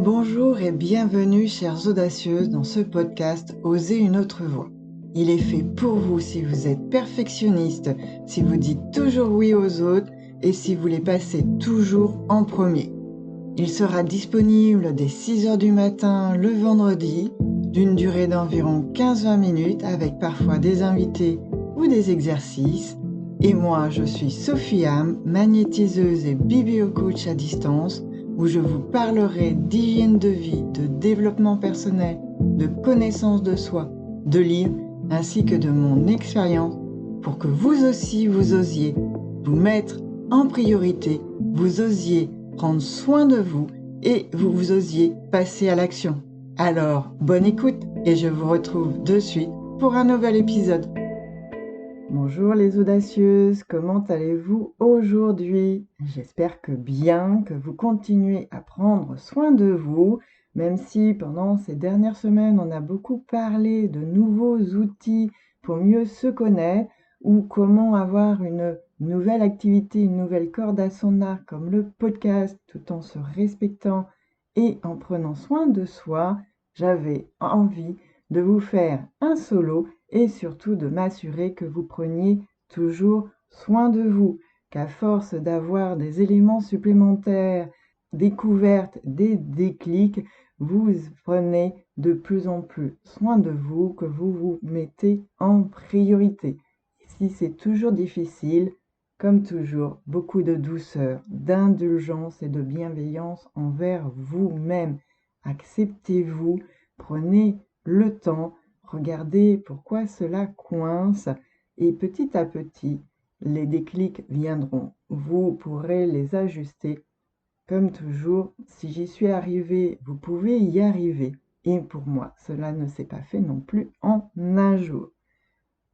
Bonjour et bienvenue chères audacieuses dans ce podcast Oser une autre voie. Il est fait pour vous si vous êtes perfectionniste, si vous dites toujours oui aux autres et si vous les passez toujours en premier. Il sera disponible dès 6h du matin le vendredi, d'une durée d'environ 15-20 minutes avec parfois des invités ou des exercices. Et moi, je suis Sophie Ham, magnétiseuse et bibliocoach à distance, où je vous parlerai d'hygiène de vie, de développement personnel, de connaissance de soi, de livres, ainsi que de mon expérience, pour que vous aussi vous osiez vous mettre en priorité, vous osiez prendre soin de vous et vous osiez passer à l'action. Alors, bonne écoute et je vous retrouve de suite pour un nouvel épisode. Bonjour les audacieuses, comment allez-vous aujourd'hui? J'espère que bien, que vous continuez à prendre soin de vous, même si pendant ces dernières semaines on a beaucoup parlé de nouveaux outils pour mieux se connaître ou comment avoir une nouvelle activité, une nouvelle corde à son arc comme le podcast tout en se respectant et en prenant soin de soi. J'avais envie de vous faire un solo et surtout de m'assurer que vous preniez toujours soin de vous, qu'à force d'avoir des éléments supplémentaires, découvertes, des déclics, vous prenez de plus en plus soin de vous, que vous vous mettez en priorité. Et si c'est toujours difficile, comme toujours, beaucoup de douceur, d'indulgence et de bienveillance envers vous-même. Acceptez-vous, prenez le temps, regardez pourquoi cela coince et petit à petit, les déclics viendront. Vous pourrez les ajuster. Comme toujours, si j'y suis arrivée, vous pouvez y arriver. Et pour moi, cela ne s'est pas fait non plus en un jour.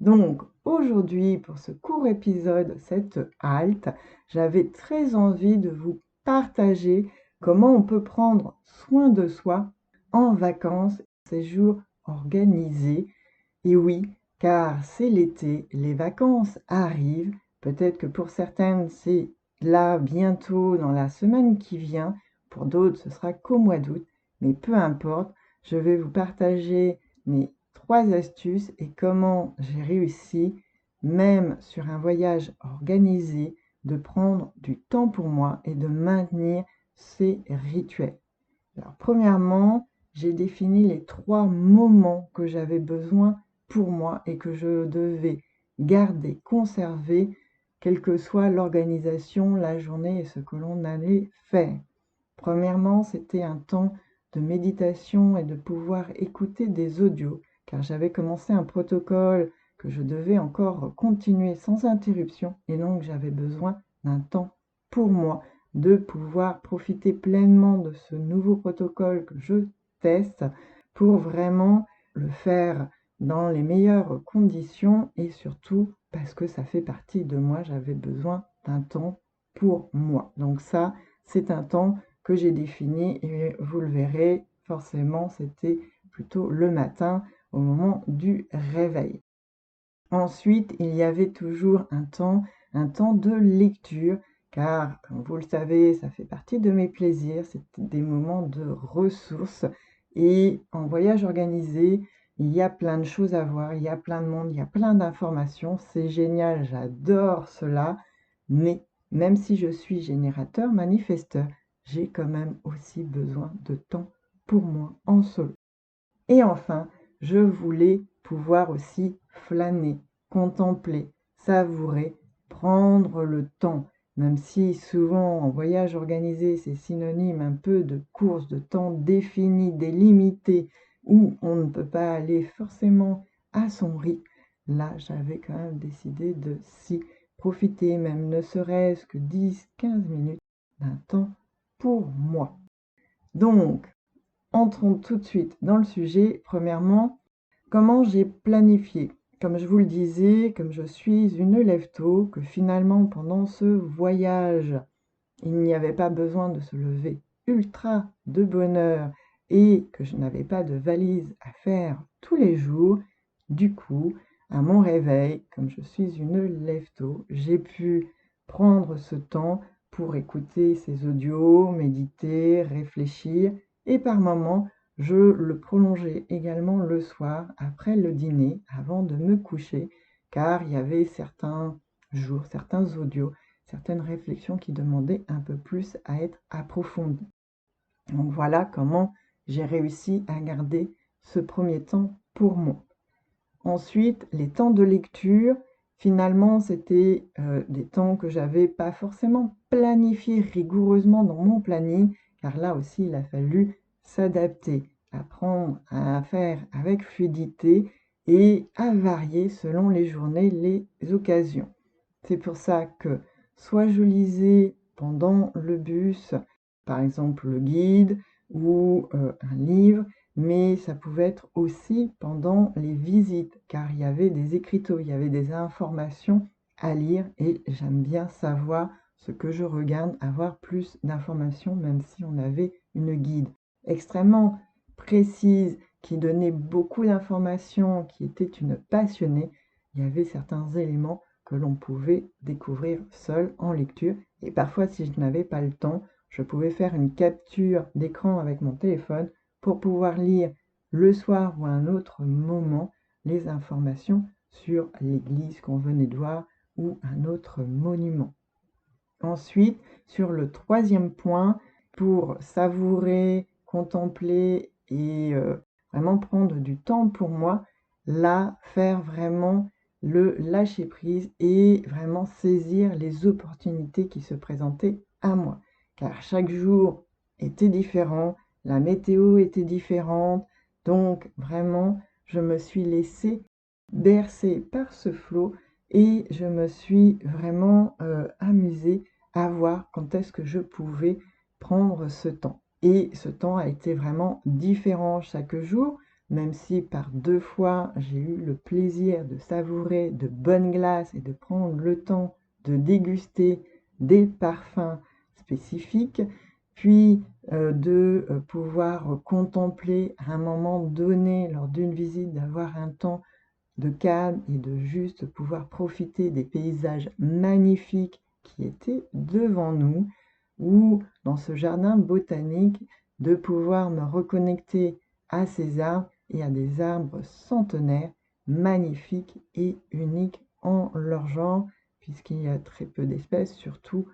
Donc, aujourd'hui, pour ce court épisode, cette halte, j'avais très envie de vous partager comment on peut prendre soin de soi en vacances, séjours organisés. Et oui, car c'est l'été, les vacances arrivent. Peut-être que pour certaines, c'est là bientôt dans la semaine qui vient. Pour d'autres, ce sera qu'au mois d'août. Mais peu importe, je vais vous partager mes 3 astuces et comment j'ai réussi, même sur un voyage organisé, de prendre du temps pour moi et de maintenir ces rituels. Alors, premièrement, j'ai défini les 3 moments que j'avais besoin pour moi et que je devais garder, conserver, quelle que soit l'organisation, la journée et ce que l'on allait faire. Premièrement, c'était un temps de méditation et de pouvoir écouter des audios, car j'avais commencé un protocole que je devais encore continuer sans interruption, et donc j'avais besoin d'un temps pour moi, de pouvoir profiter pleinement de ce nouveau protocole que je teste pour vraiment le faire dans les meilleures conditions et surtout parce que ça fait partie de moi, j'avais besoin d'un temps pour moi. Donc ça, c'est un temps que j'ai défini et vous le verrez, forcément, c'était plutôt le matin au moment du réveil. Ensuite, il y avait toujours un temps de lecture, car, comme vous le savez, ça fait partie de mes plaisirs, c'est des moments de ressources. Et en voyage organisé, il y a plein de choses à voir, il y a plein de monde, il y a plein d'informations, c'est génial, j'adore cela, mais même si je suis générateur, manifesteur, j'ai quand même aussi besoin de temps pour moi en solo. Et enfin, je voulais pouvoir aussi flâner, contempler, savourer, prendre le temps, même si souvent en voyage organisé, c'est synonyme un peu de course de temps définie, délimitée, où on ne peut pas aller forcément à son rythme. Là, j'avais quand même décidé de s'y profiter, même ne serait-ce que 10-15 minutes d'un temps pour moi. Donc, entrons tout de suite dans le sujet. Premièrement, comment j'ai planifié. Comme je vous le disais, comme je suis une lève-tôt, que finalement pendant ce voyage, il n'y avait pas besoin de se lever ultra de bonne heure et que je n'avais pas de valise à faire tous les jours. Du coup, à mon réveil, comme je suis une lève-tôt, j'ai pu prendre ce temps pour écouter ces audios, méditer, réfléchir et par moments, je le prolongeais également le soir après le dîner, avant de me coucher, car il y avait certains jours, certains audios, certaines réflexions qui demandaient un peu plus à être approfondies. Donc voilà comment j'ai réussi à garder ce premier temps pour moi. Ensuite, les temps de lecture, finalement, c'était des temps que j'avais pas forcément planifiés rigoureusement dans mon planning, car là aussi, il a fallu s'adapter, apprendre à faire avec fluidité et à varier selon les journées, les occasions. C'est pour ça que soit je lisais pendant le bus, par exemple le guide ou un livre, mais ça pouvait être aussi pendant les visites, car il y avait des écriteaux, il y avait des informations à lire et j'aime bien savoir ce que je regarde, avoir plus d'informations, même si on avait une guide extrêmement précise qui donnait beaucoup d'informations, qui était une passionnée. Il y avait certains éléments que l'on pouvait découvrir seul en lecture et parfois si je n'avais pas le temps, je pouvais faire une capture d'écran avec mon téléphone pour pouvoir lire le soir ou à un autre moment les informations sur l'église qu'on venait de voir ou un autre monument. Ensuite, sur le troisième point, pour savourer, contempler et vraiment prendre du temps pour moi, là, faire vraiment le lâcher prise et vraiment saisir les opportunités qui se présentaient à moi. Car chaque jour était différent, la météo était différente, donc vraiment, je me suis laissée bercer par ce flot et je me suis vraiment amusée à voir quand est-ce que je pouvais prendre ce temps. Et ce temps a été vraiment différent chaque jour, même si par 2 fois j'ai eu le plaisir de savourer de bonnes glaces et de prendre le temps de déguster des parfums spécifiques, puis de pouvoir contempler à un moment donné lors d'une visite, d'avoir un temps de calme et de juste pouvoir profiter des paysages magnifiques qui étaient devant nous, ou dans ce jardin botanique, de pouvoir me reconnecter à ces arbres et à des arbres centenaires, magnifiques et uniques en leur genre, puisqu'il y a très peu d'espèces, surtout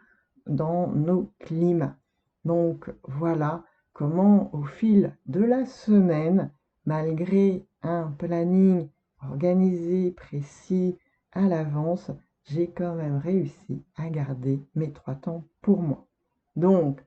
dans nos climats. Donc voilà comment au fil de la semaine, malgré un planning organisé, précis, à l'avance, j'ai quand même réussi à garder mes 3 temps pour moi. Donc,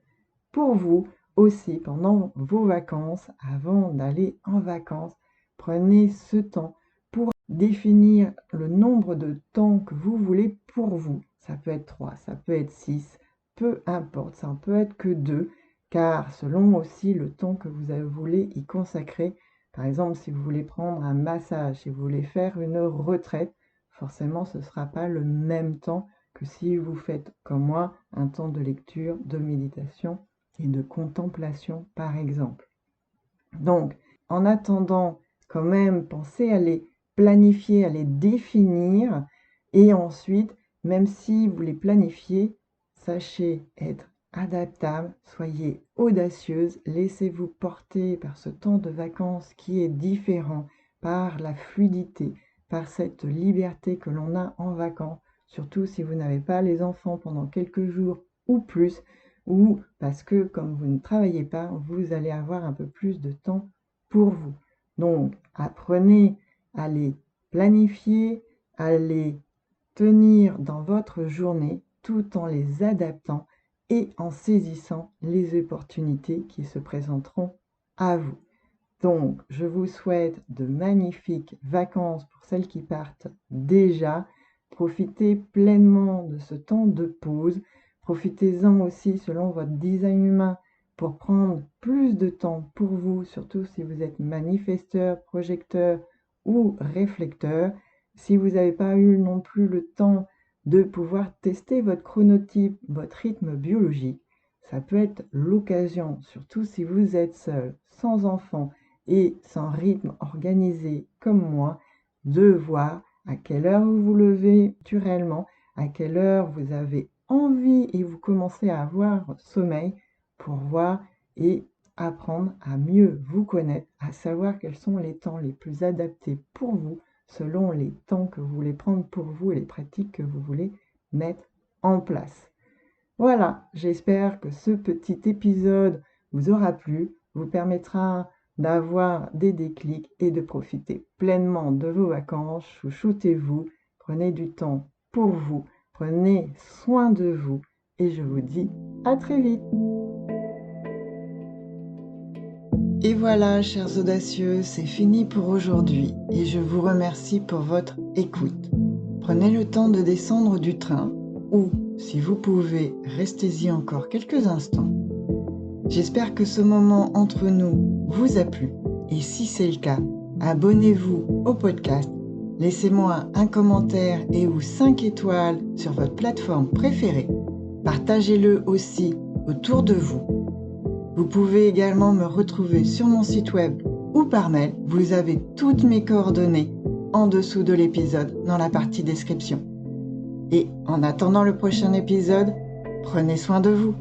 pour vous aussi, pendant vos vacances, avant d'aller en vacances, prenez ce temps pour définir le nombre de temps que vous voulez pour vous. Ça peut être 3, ça peut être 6, peu importe, ça ne peut être que 2, car selon aussi le temps que vous voulez y consacrer, par exemple, si vous voulez prendre un massage, si vous voulez faire une retraite, forcément, ce ne sera pas le même temps que si vous faites, comme moi, un temps de lecture, de méditation et de contemplation, par exemple. Donc, en attendant, quand même, pensez à les planifier, à les définir, et ensuite, même si vous les planifiez, sachez être adaptable, soyez audacieuse, laissez-vous porter par ce temps de vacances qui est différent, par la fluidité, par cette liberté que l'on a en vacances, surtout si vous n'avez pas les enfants pendant quelques jours ou plus, ou parce que comme vous ne travaillez pas, vous allez avoir un peu plus de temps pour vous. Donc, apprenez à les planifier, à les tenir dans votre journée tout en les adaptant et en saisissant les opportunités qui se présenteront à vous. Donc, je vous souhaite de magnifiques vacances pour celles qui partent déjà. Profitez pleinement de ce temps de pause. Profitez-en aussi selon votre design humain pour prendre plus de temps pour vous, surtout si vous êtes manifesteur, projecteur ou réflecteur. Si vous n'avez pas eu non plus le temps de pouvoir tester votre chronotype, votre rythme biologique, ça peut être l'occasion, surtout si vous êtes seul, sans enfant et sans rythme organisé comme moi, de voir à quelle heure vous vous levez naturellement, à quelle heure vous avez envie et vous commencez à avoir sommeil pour voir et apprendre à mieux vous connaître, à savoir quels sont les temps les plus adaptés pour vous, selon les temps que vous voulez prendre pour vous et les pratiques que vous voulez mettre en place. Voilà, j'espère que ce petit épisode vous aura plu, vous permettra d'avoir des déclics et de profiter pleinement de vos vacances. Chouchoutez-vous, prenez du temps pour vous, prenez soin de vous et je vous dis à très vite. Et voilà, chers audacieux, c'est fini pour aujourd'hui et je vous remercie pour votre écoute. Prenez le temps de descendre du train ou, si vous pouvez, restez-y encore quelques instants. J'espère que ce moment entre nous vous a plu et si c'est le cas, abonnez-vous au podcast, laissez-moi un commentaire et ou 5 étoiles sur votre plateforme préférée. Partagez-le aussi autour de vous. Vous pouvez également me retrouver sur mon site web ou par mail. Vous avez toutes mes coordonnées en dessous de l'épisode dans la partie description. Et en attendant le prochain épisode, prenez soin de vous.